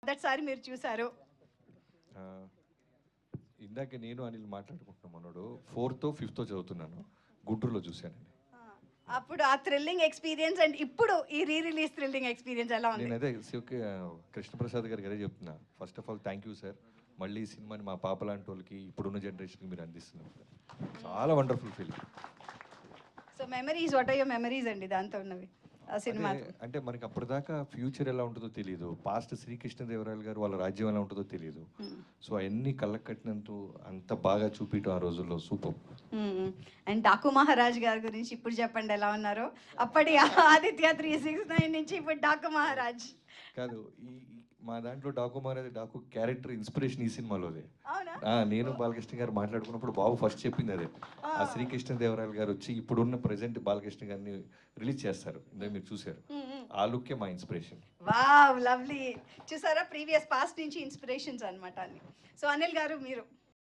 మొదటిసారి మీరు చూసారు? ఇందాక నేను అనిల్ మాట్లాడుకుంటున్నాం అన్నాడు. 4th 5th చదువుతున్నాను, గుంటూరులో చూశానండి. అప్పుడు ఆ థ్రిల్లింగ్ ఎక్స్పీరియన్స్ అండ్ ఇప్పుడు ఈ రీ రిలీజ్ థ్రిల్లింగ్ ఎక్స్పీరియన్స్ ఎలా ఉంది? నేను అదే కృష్ణప్రసాద్ గారికి అదే చెప్తున్నా. First of all thank you sir. మళ్ళీ ఈ సినిమాని మా పాప లాంటి వాళ్ళకి, ఇప్పుడున్న జనరేషన్కి మీరు అందిస్తున్నారు. చాలా wonderful feeling. So memories, what are your memories అండి దాంతో ఉన్నవి ఆ సినిమా? అంటే మనకి అప్పటిదాకా ఫ్యూచర్ ఎలా ఉంటుందో తెలియదు, పాస్ట్ శ్రీకృష్ణదేవరాయలు గారు వాళ్ళ రాజ్యం ఎలా ఉంటుందో తెలియదు. సో అవన్నీ కళ్ళకు కట్టినంత అంత బాగా చూపించడం ఆ రోజుల్లో సూపర్. అండ్ డాకు మహారాజ్ గారి గురించి ఇప్పుడు చెప్పండి ఎలా ఉన్నారో. అప్పటి ఆదిత్య 369 నుంచి ఇప్పుడు డాకు మహారాజ్ కాదు, ఈ మా దాంట్లో డాకు మహారాజ్ డాకు క్యారెక్టర్ ఇన్స్పిరేషన్ ఈ సినిమాలోదే. నేను బాలకృష్ణ గారు మాట్లాడుకున్నప్పుడు బాబు ఫస్ట్ చెప్పింది అదే. ఆ శ్రీకృష్ణదేవరాయలు గారు వచ్చి ఇప్పుడున్న ప్రెసెంట్ బాలకృష్ణ గారిని రిలీజ్ చేస్తారు, మీరు చూసారు. ఆ లుక్కే మా ఇన్స్పిరేషన్. Wow, lovely. చూసారా, ప్రీవియస్ పాస్ట్ నుంచి ఇన్స్పిరేషన్స్ అన్నమాట అన్ని. సో అనిల్ గారు మీరు